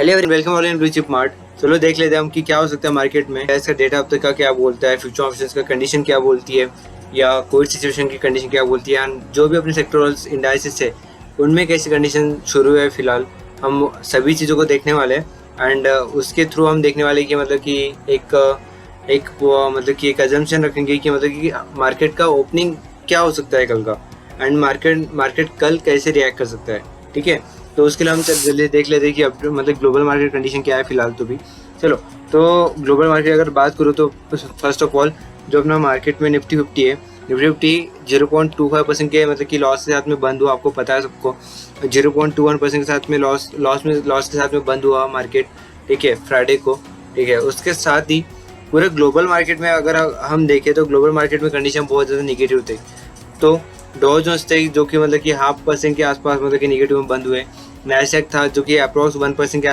Hello welcome all in blue chip mart. चलो देख लेते हैं हम कि क्या हो सकता है मार्केट में। इसका डेटा अब तक का क्या बोलता है, फ्यूचर ऑप्शंस का कंडीशन क्या बोलती है, या कोई सिचुएशन की कंडीशन क्या बोलती है, and जो भी अपने सेक्टोरल इंडाइसिस है उनमें कैसी कंडीशन शुरू है। फिलहाल हम सभी चीज़ों को देखने वाले हैं एंड उसके थ्रू हम देखने वाले कि मतलब कि मतलब कि एक अजम्पशन रखेंगे कि मतलब कि मार्केट का ओपनिंग क्या हो सकता है कल का, एंड मार्केट कल कैसे रिएक्ट कर सकता है। ठीक है, तो उसके लिए हम जल्दी देख लेते हैं कि अब मतलब ग्लोबल मार्केट कंडीशन क्या है फिलहाल। तो भी चलो, तो ग्लोबल मार्केट अगर बात करूँ तो फर्स्ट ऑफ ऑल जो अपना मार्केट में निफ्टी 50 है, निफ्टी 50 0.25% के मतलब कि लॉस के साथ में बंद हुआ। आपको पता है सबको, 0.21% के साथ में लॉस के साथ में बंद हुआ मार्केट। ठीक है, फ्राइडे को। ठीक है, उसके साथ ही पूरे ग्लोबल मार्केट में अगर हम देखें तो ग्लोबल मार्केट में कंडीशन बहुत ज़्यादा निगेटिव थे। तो डॉ जोन्स थे जो कि मतलब कि 0.5% के आसपास मतलब कि निगेटिव में बंद हुए। नैसडैक था जो कि अप्रॉक्स 1% के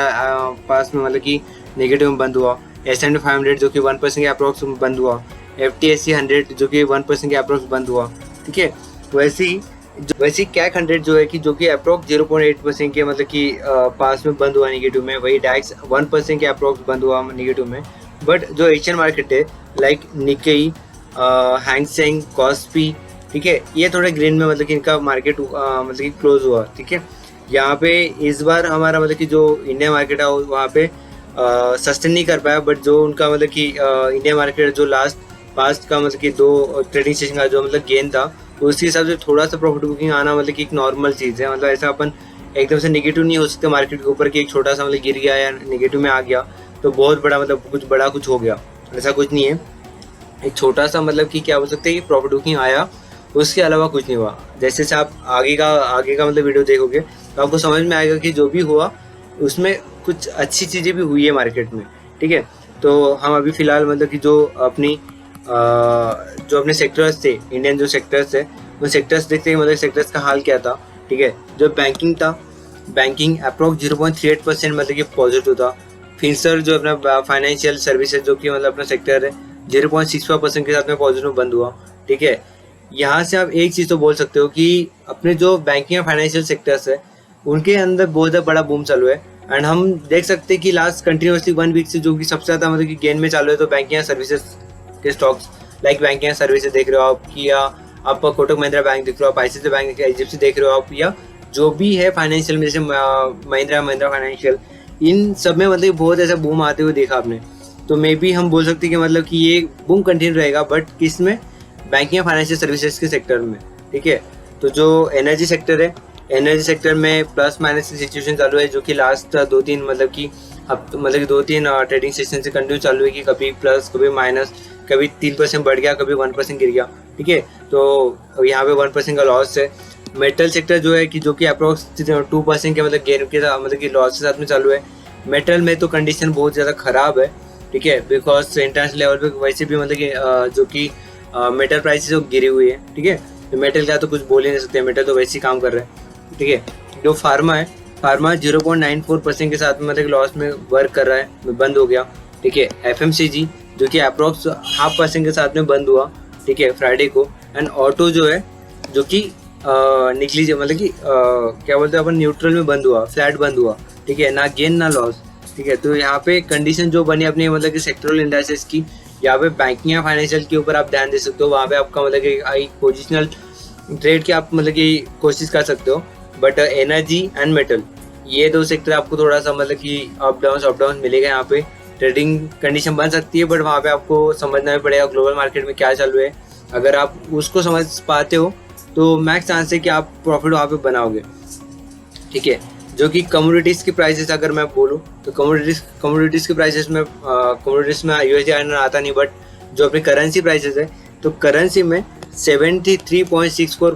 पास में मतलब कि नेगेटिव में बंद हुआ। S&P 500 जो कि 1% के अप्रॉक्स में बंद हुआ। FTSE 100 जो कि 1% के अप्रॉक्स बंद हुआ। ठीक है, वैसे ही कैक 100 जो है कि जो कि अप्रॉक्स 0.8% के मतलब कि पास में बंद हुआ नेगेटिव में। वही डैक्स 1% के अप्रॉक्स बंद हुआ नेगेटिव में। बट जो एशियन मार्केट है लाइक निक्केई, हैंगसेंग, कॉस्पी, ठीक है, ये थोड़े ग्रीन में मतलब कि इनका मार्केट मतलब कि क्लोज हुआ। ठीक है, यहाँ पे इस बार हमारा मतलब कि जो इंडिया मार्केट है वहाँ पे सस्टेन नहीं कर पाया। बट जो उनका मतलब कि इंडिया मार्केट जो पास्ट का मतलब कि 2 ट्रेडिंग सेशन का जो मतलब गेन था, उसके हिसाब से थोड़ा सा प्रॉफिट बुकिंग आना मतलब कि एक नॉर्मल चीज़ है। मतलब ऐसा अपन एकदम से नेगेटिव नहीं हो सकते मार्केट के ऊपर कि एक छोटा सा मतलब गिर गया या नेगेटिव में आ गया तो बहुत बड़ा मतलब कुछ हो गया। ऐसा कुछ नहीं है। एक छोटा सा मतलब कि क्या बोल सकते हैं कि प्रॉफिट बुकिंग आया, उसके अलावा कुछ नहीं हुआ। जैसे से आप आगे का मतलब वीडियो देखोगे तो आपको समझ में आएगा कि जो भी हुआ उसमें कुछ अच्छी चीज़ें भी हुई है मार्केट में। ठीक है, तो हम अभी फ़िलहाल मतलब कि जो अपने सेक्टर्स थे, इंडियन जो सेक्टर्स थे, उन सेक्टर्स देखते हैं मतलब सेक्टर्स का हाल क्या था। ठीक है, जो बैंकिंग था, बैंकिंग अप्रॉक्स 0.38% मतलब कि पॉजिटिव था। फिनसर जो अपना फाइनेंशियल सर्विसेज जो कि मतलब अपना सेक्टर है, 0.65% के साथ में पॉजिटिव बंद हुआ। ठीक है, यहाँ से आप एक चीज़ तो बोल सकते हो कि अपने जो बैंकिंग और फाइनेंशियल सेक्टर्स है उनके अंदर बहुत ज़्यादा बड़ा बूम चालू है। एंड हम देख सकते हैं कि लास्ट कंटिन्यूसली 1 वीक से जो कि सबसे ज़्यादा मतलब कि गेन में चालू है तो बैंकिंग सर्विसेज के स्टॉक्स, लाइक बैंकिंग सर्विसेज देख रहे हो आप, कि या आप कोटक महिंद्रा बैंक देख रहे हो आप, ICICI बैंक, HDFC देख रहे हो आप, या जो भी है फाइनेंशियल में जैसे महिंद्रा फाइनेंशियल, इन सब में मतलब बहुत ऐसा बूम आते हुए देखा आपने। तो मे बी हम बोल सकते हैं कि मतलब कि ये बूम कंटिन्यू रहेगा, बट किस में? बैंकिंग या फाइनेंशियल सर्विसेज के सेक्टर में। ठीक है, तो जो एनर्जी सेक्टर है, एनर्जी सेक्टर में प्लस माइनस की सिचुएशन चालू है जो कि लास्ट 2-3 मतलब कि अब मतलब कि 2-3 ट्रेडिंग सेशन से कंटिन्यू चालू है कि कभी प्लस कभी माइनस, कभी 3% बढ़ गया, कभी 1% गिर गया। ठीक है, तो यहाँ पे 1% का लॉस है। मेटल सेक्टर जो है कि जो कि अप्रॉक्स 2% के मतलब गेन के साथ मतलब कि लॉस के साथ में चालू है। मेटल में तो कंडीशन बहुत ज़्यादा ख़राब है। ठीक है, बिकॉज इंटरनेशनल लेवल पे वैसे भी मतलब कि जो कि मेटल प्राइसेस जो गिरी हुई है। ठीक है, तो मेटल का तो कुछ बोल ही नहीं सकते, मेटल तो वैसे ही काम कर रहे हैं। ठीक है, जो फार्मा है, फार्मा 0.94% के साथ में मतलब लॉस में वर्क कर रहा है, बंद हो गया। ठीक है, FMCG जो कि अप्रॉक्स 0.5% के साथ में बंद हुआ। ठीक है, फ्राइडे को। एंड ऑटो जो है जो कि निकली मतलब कि क्या बोलते हैं अपन, न्यूट्रल में बंद हुआ, फ्लैट बंद हुआ। ठीक है, ना गेन ना लॉस। ठीक है, तो यहाँ पे कंडीशन जो बनी अपनी मतलब कि सेक्टरल इंडाइसेस की, यहाँ पे बैंकिंग या फाइनेंशियल के ऊपर आप ध्यान दे सकते हो। वहाँ पे आपका मतलब कि एक पोजिशनल ट्रेड की आप मतलब कि कोशिश कर सकते हो। बट एनर्जी एंड मेटल, ये 2 सेक्टर आपको थोड़ा सा मतलब कि अप डाउन मिलेगा। यहाँ पे ट्रेडिंग कंडीशन बन सकती है, बट वहाँ पे आपको समझना भी पड़ेगा ग्लोबल मार्केट में क्या चालू है। अगर आप उसको समझ पाते हो तो मैक्स चांस है कि आप प्रॉफिट वहाँ पे बनाओगे। ठीक है, जो कि कमोडिटीज़ की प्राइसेस अगर मैं बोलूँ तो कमोडिटीज़ की प्राइसेस में कमोडिटीज़ में USD INR आता नहीं, बट जो अपनी करेंसी प्राइसेस है तो करेंसी में 73.64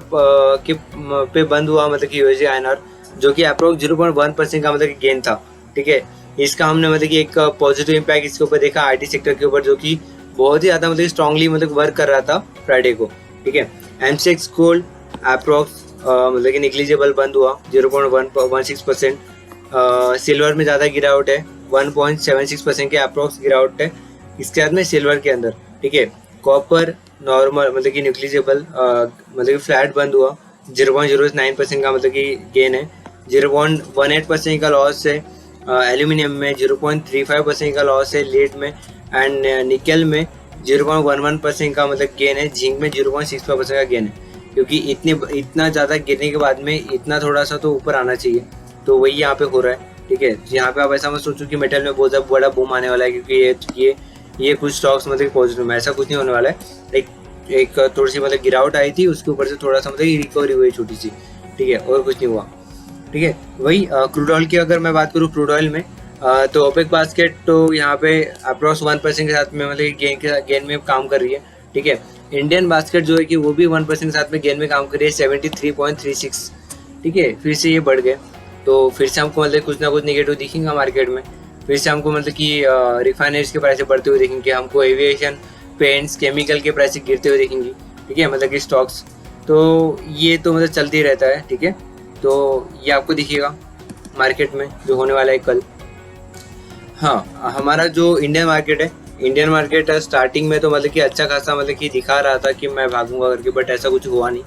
के पे बंद हुआ मतलब कि USD INR, जो कि अप्रोक्स 0.1% का मतलब कि गेन था। ठीक है, इसका हमने मतलब कि एक पॉजिटिव इम्पैक्ट इसके ऊपर देखा IT सेक्टर के ऊपर, जो कि बहुत ही ज़्यादा मतलब स्ट्रांगली मतलब वर्क कर रहा था फ्राइडे को। ठीक है, MCX गोल्ड अप्रोक्स मतलब कि निग्लिजिबल बंद हुआ, 0.16%। सिल्वर में ज़्यादा गिरावट है, 1.76% के अप्रोक्स गिरावट है इसके साथ में सिल्वर के अंदर। ठीक है, कॉपर नॉर्मल मतलब कि निग्लिजिबल मतलब कि फ्लैट बंद हुआ, 0.09% का मतलब कि गेन है, 0.18% का लॉस है एल्यूमिनियम में 0.35% का लॉस है, लीड में एंड निकल में 0.11% का मतलब गेन है, जिंक में 0.65% का गेन है, क्योंकि इतना ज़्यादा गिरने के बाद में इतना थोड़ा सा तो ऊपर आना चाहिए, तो वही यहाँ पे हो रहा है। ठीक है, यहाँ पे आप ऐसा मत सोचो कि मेटल में बहुत ज़्यादा बड़ा बूम आने वाला है, क्योंकि ये कुछ स्टॉक्स मतलब पॉजिटिव में, ऐसा कुछ नहीं होने वाला है। एक थोड़ी सी मतलब गिरावट आई थी, उसके ऊपर से थोड़ा सा मतलब रिकवरी हुई छोटी सी, ठीक है, और कुछ नहीं हुआ। ठीक है, वही क्रूड ऑयल की अगर मैं बात करूँ, क्रूड ऑयल में तो ओपेक बास्केट तो यहाँ पे अप्रॉक्स 1% के साथ में मतलब गेन में काम कर रही है। ठीक है, इंडियन बास्केट जो है कि वो भी 1% के साथ में गेन में काम कर रही है, 73.36। ठीक है, फिर से ये बढ़ गए, तो फिर से हमको मतलब कुछ ना कुछ निगेटिव दिखेगा मार्केट में, फिर से हमको मतलब कि रिफाइनरीज के प्राइस बढ़ते हुए दिखेंगे, हमको एविएशन, पेंट्स, केमिकल के प्राइस गिरते हुए दिखेंगी। ठीक है, मतलब कि स्टॉक्स, तो ये तो मतलब चलते ही रहता है। ठीक है, तो ये आपको दिखेगा मार्केट में जो होने वाला है कल। हाँ, हमारा जो इंडियन मार्केट है, इंडियन मार्केट स्टार्टिंग में तो मतलब कि अच्छा खासा मतलब कि दिखा रहा था कि मैं भागूंगा करके, बट ऐसा कुछ हुआ नहीं।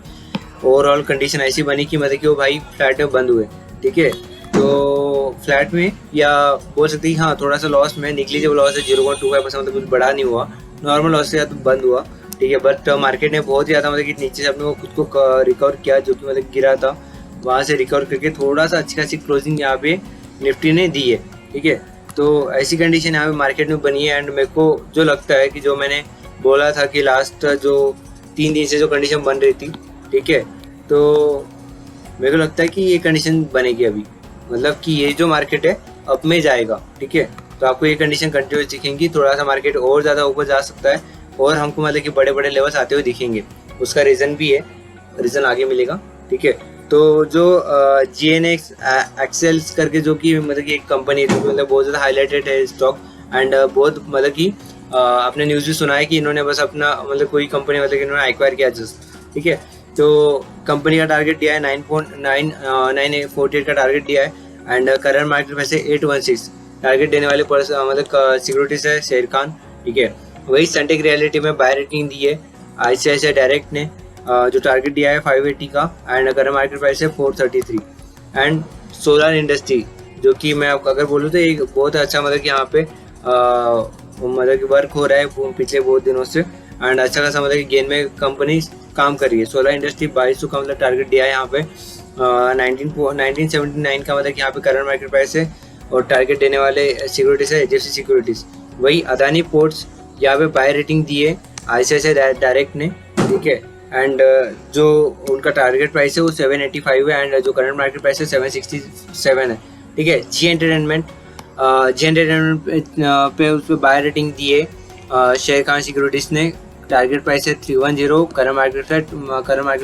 ओवरऑल कंडीशन ऐसी बनी कि मतलब कि वो भाई फ्लैट में बंद हुए। ठीक है, तो फ्लैट में या बोल सकते हैं हाँ थोड़ा सा लॉस में, निकली जब लॉस है 0.25%, मतलब कुछ बड़ा नहीं हुआ, नॉर्मल लॉस के साथ बंद हुआ। ठीक है, बट मार्केट ने बहुत ज़्यादा मतलब कि नीचे से अपने को खुद को रिकवर किया, जो कि मतलब गिरा था, वहाँ से रिकवर करके थोड़ा सा अच्छी खासी क्लोजिंग यहाँ पे निफ्टी ने दी है। ठीक है, तो ऐसी कंडीशन यहाँ पे मार्केट में बनी है। एंड मेरे को जो लगता है कि जो मैंने बोला था कि लास्ट जो 3 दिन से जो कंडीशन बन रही थी, ठीक है, तो मेरे को लगता है कि ये कंडीशन बनेगी अभी, मतलब कि ये जो मार्केट है अप में जाएगा। ठीक है, तो आपको ये कंडीशन कंटिन्यूस दिखेंगी, थोड़ा सा मार्केट और ज़्यादा ऊपर जा सकता है, और हमको मतलब कि बड़े बड़े लेवल्स आते हुए दिखेंगे। उसका रीज़न भी है, रीज़न आगे मिलेगा। ठीक है, तो जो GNX एक्सेल्स करके जो कि मतलब कि एक कंपनी है, जो मतलब बहुत ज़्यादा हाईलाइटेड है स्टॉक, एंड बहुत मतलब कि आपने न्यूज़ भी सुना है कि इन्होंने बस अपना मतलब कोई कंपनी मतलब कि इन्होंने एक्वायर किया जस्ट। ठीक है, तो कंपनी का टारगेट दिया है 9.948 का टारगेट दिया है, एंड करंट मार्केट में से 816 टारगेट देने वाले मतलब सिक्योरिटीज है शेर खान। ठीक है, वही सनटेक रियलिटी में बाय रेटिंग दी है ICICI डायरेक्ट ने, जो टारगेट दिया है 580 का, एंड करंट मार्केट प्राइस है 433। एंड सोलर इंडस्ट्री, जो कि मैं अगर बोलूँ तो एक बहुत अच्छा मतलब कि यहाँ पे मतलब कि वर्क हो रहा है पिछले बहुत दिनों से, एंड अच्छा खासा मतलब कि गेन में कंपनी काम कर रही है। सोलर इंडस्ट्री 2200 का मतलब टारगेट दिया है यहाँ पे, 1979 का मतलब कि यहाँ पे करंट मार्केट प्राइस है, और टारगेट देने वाले सिक्योरिटीज है HFC सिक्योरिटीज। वही अदानी पोर्ट्स यहाँ पे बाय रेटिंग दी है ICICI डायरेक्ट ने। ठीक है, एंड जो उनका टारगेट प्राइस है वो 785 है, एंड जो करंट मार्केट प्राइस है 767 है। ठीक है, जी एंटरटेनमेंट पे उस पर बाय रेटिंग दी है शेर खान सिक्योरिटीज ने, टारगेट प्राइस है 310, करंट मार्केट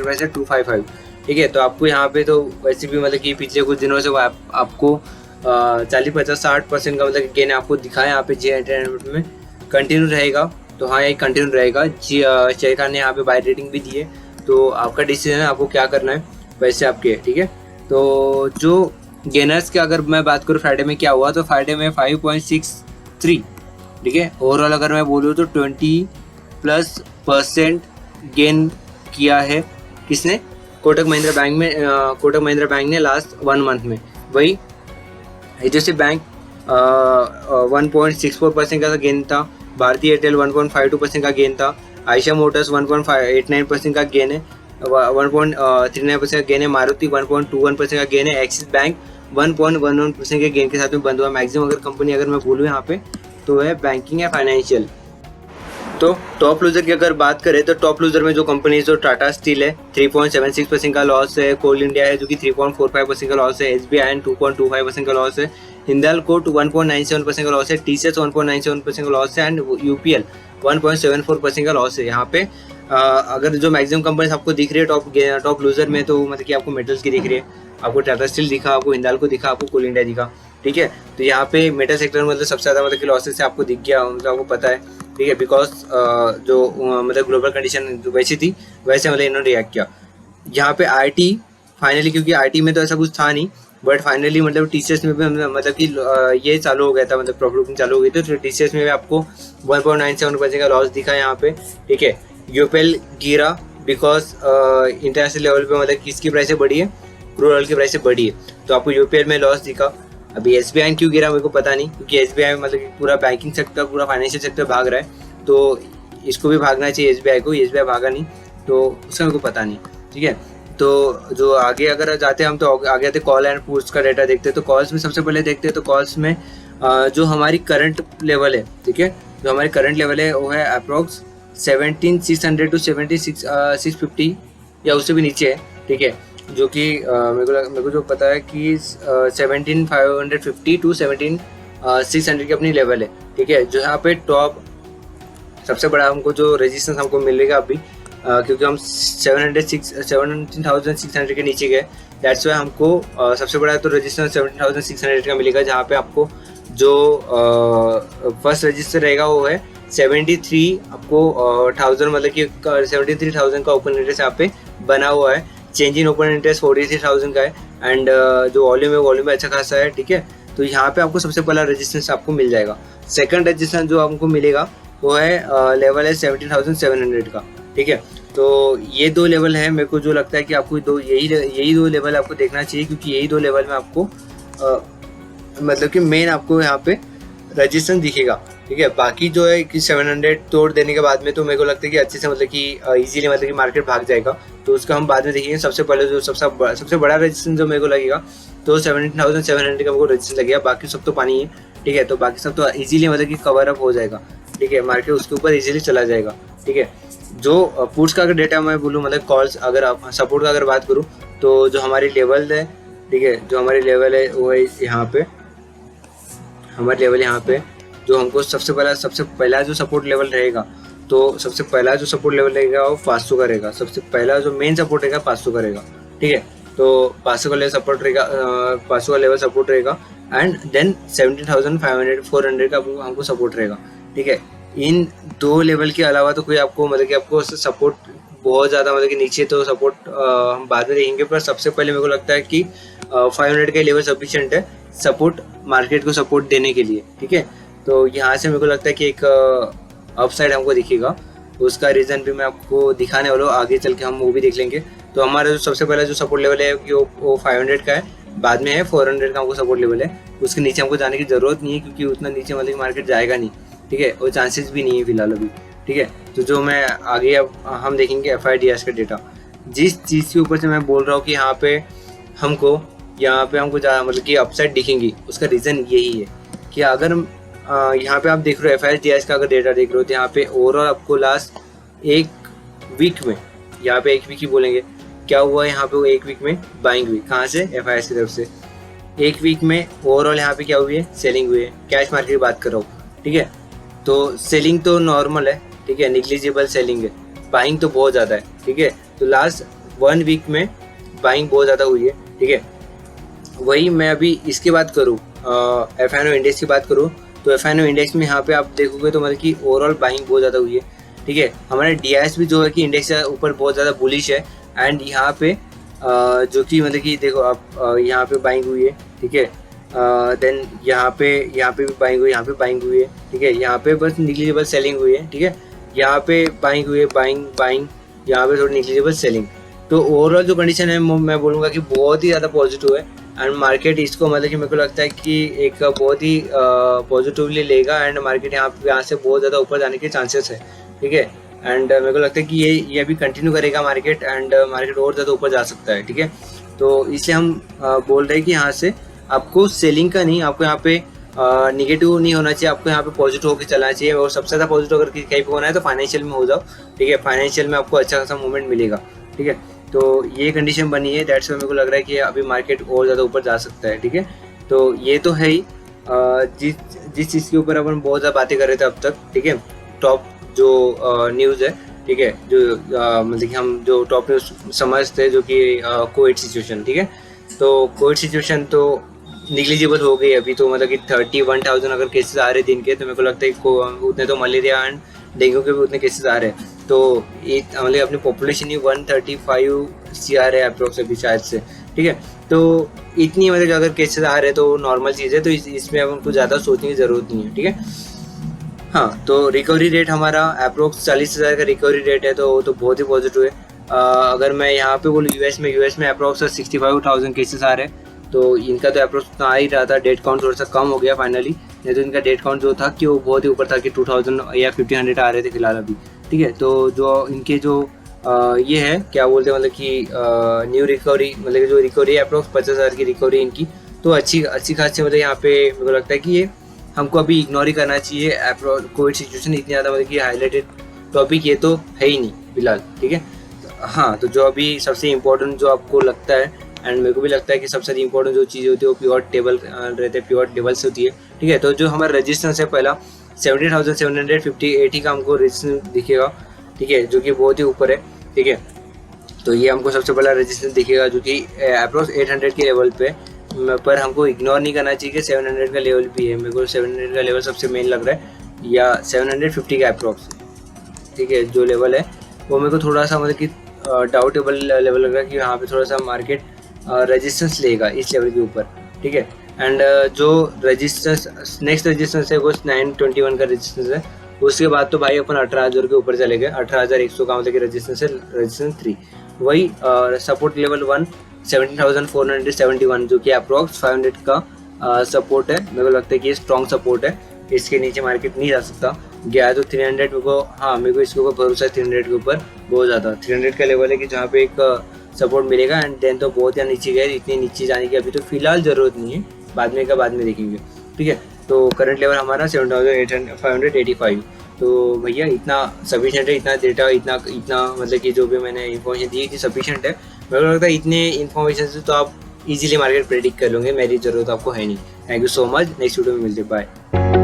प्राइस है 255। ठीक है, तो आपको यहाँ पे तो वैसे भी मतलब कि पिछले कुछ दिनों से आपको 40-50-60% का मतलब गेन आपको दिखा है यहाँ पे जी एंटरटेनमेंट में, कंटिन्यू रहेगा। तो हाँ, ये कंटिन्यू रहेगा। शेर खान ने यहाँ पे बाय रेटिंग भी दी है, तो आपका डिसीजन है आपको क्या करना है, वैसे आपके। ठीक है, तो जो गेनर्स की अगर मैं बात करूँ फ्राइडे में क्या हुआ, तो फ्राइडे में 5.63। ठीक है, ओवरऑल अगर मैं बोलूँ तो 20+% गेन किया है किसने, कोटक महिंद्रा बैंक ने लास्ट 1 मंथ में। वही HDFC बैंक 1.64% का गेन था, भारतीय एयरटेल 1.52% का गेन था, आयशा मोटर्स 1.89% का गेन है, 1.39% का गेन है, मारुति 1.21% का गेन है, एक्सिस बैंक 1.11% के गेन के साथ में बंद हुआ। मैक्सिमम अगर कंपनी अगर मैं बोलूँ यहाँ पे तो है बैंकिंग या फाइनेंशियल। तो टॉप लूजर की अगर बात करें तो टॉप लूजर में जो कंपनी जो टाटा स्टील है 3.76% का लॉस है, कोल इंडिया है जो कि 3.45% का लॉस है, SBI 2.25% का लॉस है, हिंदाल्को 1.97% का लॉस है, TCS 1.97% का लॉस है, एंड UPL 1.74% का लॉस है। यहाँ पे अगर जो मैक्सिमम कंपनीज आपको दिख रही है टॉप लूजर में, तो मतलब कि आपको मेटल्स की दिख रही है, आपको टाटा स्टील दिखा, आपको हिंदाल्को दिखा, आपको कोल इंडिया दिखा। ठीक है, तो यहाँ पे मेटल सेक्टर मतलब सबसे ज़्यादा मतलब कि लॉसेस से आपको दिख गया, मतलब आपको पता है। ठीक है, बिकॉज जो मतलब ग्लोबल कंडीशन वैसी थी, वैसे मतलब इन्होंने रिएक्ट किया। यहाँ पे IT फाइनली, क्योंकि IT में तो ऐसा कुछ था नहीं, बट फाइनली मतलब TCS में भी मतलब कि ये चालू हो गया था, मतलब प्रॉफिट बुकिंग चालू हो गई थी, तो TCS में भी आपको 1.97% का लॉस दिखा यहाँ पे। ठीक है, UPL गिरा बिकॉज इंटरनेशनल लेवल पे मतलब किसकी प्राइसें बढ़ी है, क्रूड ऑयल की प्राइसें बढ़ी है, तो आपको UPL में लॉस दिखा। अभी SBI क्यों गिरा मेरे को पता नहीं, क्योंकि SBI मतलब कि पूरा बैंकिंग सेक्टर, पूरा फाइनेंशियल सेक्टर भाग रहा है, तो इसको भी भागना चाहिए SBI को। SBI भागा नहीं तो उसका मेरे को पता नहीं, ठीक है। तो जो आगे अगर जाते हैं हम, तो आगे आते कॉल एंड पुट्स का डेटा देखते हैं। तो कॉल्स में सबसे पहले देखते हैं, तो कॉल्स में जो हमारी करंट लेवल है, ठीक है, जो हमारी करंट लेवल है वो है अप्रॉक्स 17,600 टू 76,650 या उससे भी नीचे है, ठीक है। जो कि मेरे को जो पता है कि 17,550 टू 17,600 की अपनी लेवल है, ठीक है। जो यहाँ पे टॉप सबसे बड़ा हमको जो रेजिस्टेंस हमको मिलेगा अभी, क्योंकि हम 17,600 के नीचे गए, दैट्स वाई हमको सबसे बड़ा तो रेजिस्टेंस 17,600 का मिलेगा, जहाँ पे आपको जो फर्स्ट रजिस्टर रहेगा वो है 73 आपको 1000, मतलब कि 73,000 का ओपन इंटरेस्ट यहाँ पे बना हुआ है। चेंज इन ओपन इंटरेस्ट 43,000 का है, एंड जो वॉल्यूम है अच्छा खासा है, ठीक है। तो यहाँ पे आपको सबसे पहला रजिस्टेंस आपको मिल जाएगा। सेकंड रजिस्टेंस जो हमको मिलेगा वो है लेवल है 17,700 का, ठीक है। तो ये दो लेवल है, मेरे को जो लगता है कि आपको यही दो लेवल आपको देखना चाहिए, क्योंकि यही दो लेवल में आपको मतलब कि मेन आपको यहाँ पे रजिस्टेंस दिखेगा, ठीक है। बाकी जो है कि 700 तोड़ देने के बाद में तो मेरे को लगता है कि अच्छे से मतलब कि इजीली मतलब कि मार्केट भाग जाएगा, तो उसका हम बाद में देखेंगे। सबसे पहले जो सबसे बड़ा रजिस्टेंस जो मेरे को लगेगा तो 17,700 का मेरे को रजिस्टेंस लगेगा। बाकी सब तो पानी है, ठीक है, तो बाकी सब तो इजीली मतलब कि कवर अप हो जाएगा, ठीक है। मार्केट उसके ऊपर इजीली चला जाएगा, ठीक है। जो पुट्स का अगर डेटा मैं बोलूँ, मतलब कॉल्स अगर आप सपोर्ट का अगर बात करूँ, तो जो हमारी लेवल है, ठीक है, जो हमारी लेवल है वो है यहाँ पे, हमारी लेवल यहाँ पे जो हमको सबसे पहला जो सपोर्ट लेवल रहेगा, तो सबसे पहला जो सपोर्ट लेवल रहेगा वो 500 का रहेगा। सबसे पहला जो मेन सपोर्ट रहेगा 500 का रहेगा, ठीक है। तो 500 का लेवल सपोर्ट रहेगा, 500 का लेवल सपोर्ट रहेगा, एंड देन 17,500 400 का हमको सपोर्ट रहेगा, ठीक है। इन दो लेवल के अलावा तो कोई आपको मतलब कि आपको सपोर्ट बहुत ज़्यादा मतलब कि नीचे तो सपोर्ट हम बाद में देखेंगे, पर सबसे पहले मेरे को लगता है कि 500 का लेवल सफिशिएंट है सपोर्ट, मार्केट को सपोर्ट देने के लिए, ठीक है। तो यहाँ से मेरे को लगता है कि एक अपसाइड हमको दिखेगा, उसका रीज़न भी मैं आपको दिखाने वाला हूँ, आगे चल के हम वो भी देख लेंगे। तो हमारा जो सबसे पहला जो सपोर्ट लेवल है कि वो 500 का है, बाद में है 400 का हमको सपोर्ट लेवल है। उसके नीचे हमको जाने की ज़रूरत नहीं है, क्योंकि उतना नीचे मतलब मार्केट जाएगा नहीं, ठीक है, और चांसेस भी नहीं है फिलहाल अभी, ठीक है। तो जो मैं आगे अब हम देखेंगे FIDS का डेटा, जिस चीज़ के ऊपर से मैं बोल रहा हूँ कि यहाँ पे हमको ज़्यादा मतलब कि अपसाइड दिखेंगी, उसका रीज़न यही है कि अगर यहाँ पे आप देख रहे हो FIDS का अगर डेटा देख रहे हो, तो यहाँ पे ओवरऑल आपको लास्ट एक वीक में, यहाँ पे एक वीक ही बोलेंगे, क्या हुआ यहाँ पे, वो एक वीक में बाइंग हुई, कहाँ से, FIS की तरफ से। एक वीक में ओवरऑल यहाँ पे क्या हुई है, सेलिंग हुई है। कैश मार्केट की बात कर रहा हूँ, ठीक है। तो सेलिंग तो नॉर्मल है, ठीक है, निग्लिजिबल सेलिंग है, बाइंग तो बहुत ज़्यादा है, ठीक है। तो लास्ट 1 वीक में बाइंग बहुत ज़्यादा हुई है, ठीक है। वही मैं अभी इसकी बात करूँ, FINO इंडेक्स की बात करूँ, तो FINO इंडेक्स में यहाँ पे आप देखोगे तो मतलब कि ओवरऑल बाइंग बहुत ज़्यादा हुई है, ठीक है। हमारे DIS भी जो है कि इंडेक्स के ऊपर बहुत ज़्यादा बुलिश है, एंड यहाँ पे जो कि मतलब कि देखो आप यहाँ पे बाइंग हुई है, ठीक है। देन यहाँ पे भी बाइंग हुई, यहाँ पे बाइंग हुई है, ठीक है। यहाँ पे बस निग्लिजिबल सेलिंग हुई है, ठीक है। यहाँ पे बाइंग हुई है, बाइंग, यहाँ पे थोड़ी निग्लिजिबल सेलिंग। तो ओवरऑल जो कंडीशन है मैं बोलूँगा कि बहुत ही ज़्यादा पॉजिटिव है, एंड मार्केट इसको मतलब कि मेरे को लगता है कि एक बहुत ही पॉजिटिवली लेगा, एंड मार्केट यहाँ से बहुत ज़्यादा ऊपर जाने के चांसेस है, ठीक है। एंड मेरे को लगता है कि ये अभी कंटिन्यू करेगा मार्केट, एंड मार्केट और ज़्यादा ऊपर जा सकता है, ठीक है। तो इसलिए हम बोल रहे हैं कि यहाँ से आपको सेलिंग का नहीं, आपको यहाँ पे निगेटिव नहीं होना चाहिए, आपको यहाँ पे पॉजिटिव होकर चलना चाहिए। और सबसे ज़्यादा पॉजिटिव अगर कहीं पे होना है तो फाइनेंशियल में हो जाओ, ठीक है। फाइनेंशियल में आपको अच्छा खासा मूवमेंट मिलेगा, ठीक है। तो ये कंडीशन बनी है, दैट्स वाई मेरे को लग रहा है कि अभी मार्केट और ज़्यादा ऊपर जा सकता है, ठीक है। तो ये तो है ही जिस चीज़ के ऊपर अपन बहुत ज़्यादा बातें कर रहे थे अब तक, ठीक है। टॉप जो न्यूज़ है, ठीक है, जो मतलब कि हम जो टॉप न्यूज़ समझते हैं, जो कि कोविड सिचुएशन, ठीक है। तो कोविड सिचुएशन तो निग्लिजिबल हो गई अभी, तो मतलब कि 31,000 अगर केसेस आ रहे दिन के, तो मेरे को लगता है उतने तो मलेरिया एंड डेंगू के भी उतने केसेस आ रहे हैं। तो एक मतलब अपनी पॉपुलेशन ही 135 CR है अप्रोक्स अभी शायद से, ठीक है। तो इतनी मतलब अगर केसेस आ रहे हैं तो नॉर्मल चीज़ है, तो इसमें अब उनको ज़्यादा सोचने की ज़रूरत नहीं है, ठीक है। हाँ, तो रिकवरी रेट हमारा अप्रोक्स 40,000 का रिकवरी रेट है, तो बहुत ही पॉजिटिव है। अगर मैं यहाँ पे बोलूँ यूएस में अप्रोक्स 65,000 केसेस आ रहे हैं, तो इनका तो अप्रोच उतना आ ही रहा था, डेट काउंट थोड़ा सा कम हो गया फाइनली, नहीं तो इनका डेट काउंट जो था कि वो बहुत ही ऊपर था कि 2000 या 1500 आ रहे थे फिलहाल अभी, ठीक है। तो जो इनके जो ये है क्या बोलते हैं मतलब कि न्यू रिकवरी, मतलब कि जो रिकवरी है अप्रोक्स 50,000 की रिकवरी इनकी, तो अच्छी अच्छी खासी मतलब यहाँ पे मेरे को लगता है कि ये हमको अभी इग्नोर ही करना चाहिए। कोविड सिचुएशन इतनी ज़्यादा मतलब कि हाईलाइटेड टॉपिक ये तो है ही नहीं फिलहाल, ठीक है। हाँ, तो जो अभी सबसे इम्पोर्टेंट जो आपको लगता है एंड मेरे को भी लगता है कि सबसे इम्पोर्टेंट जो चीज़ होती है वो प्योर टेबल रहते हैं, प्योर टेबल्स होती है, ठीक है। तो जो हमारा रजिस्टेंस है पहला 70,758 का हमको रजिस्टेंस दिखेगा, ठीक है, जो कि बहुत ही ऊपर है, ठीक है। तो ये हमको सबसे पहला रजिस्टेंस दिखेगा जो कि अप्रोक्स 800 के लेवल पे, पर हमको इग्नोर नहीं करना चाहिए कि 700 का लेवल भी है। मेरे को 700 का लेवल सबसे मेन लग रहा है, या 750 का अप्रोक्स, ठीक है, जो लेवल है वो मेरे को थोड़ा सा मतलब कि डाउटेबल लेवल लग रहा है कि यहाँ पे थोड़ा सा मार्केट रेजिस्टेंस लेगा इस लेवल के ऊपर, ठीक है। एंड जो रेजिस्टेंस नेक्स्ट रेजिस्टेंस है वो 921 का रेजिस्टेंस है। उसके बाद तो भाई अपन 18,000 के ऊपर चले गए, 18,100 का मतलब कि रेजिस्टेंस है, रेजिस्टेंस 3। वही सपोर्ट लेवल 1 17,471 जो कि अप्रॉक्स 500 का सपोर्ट है। मेरे को लगता है कि ये स्ट्रॉन्ग सपोर्ट है, इसके नीचे मार्केट नहीं जा सकता। गया तो 300 को, हाँ मेरे को इसके ऊपर भरोसा है 300 के ऊपर बहुत ज़्यादा। 300 का लेवल है कि जहाँ पे एक सपोर्ट मिलेगा एंड देन तो बहुत या नीचे गए, इतनी नीचे जाने की अभी तो फिलहाल ज़रूरत नहीं है, बाद में देखेंगे, ठीक है। तो करंट लेवल हमारा 7,585। तो भैया इतना सफिशेंट है, इतना डेटा, इतना मतलब कि जो भी मैंने इन्फॉर्मेशन दी थी सफिशेंट है। मेरे को लगता है इतने इन्फॉर्मेशन से तो आप इजीली मार्केट प्रेडिक्ट कर लोगे, मेरी ज़रूरत आपको है नहीं। Thank you so much, next video में मिलते, बाय।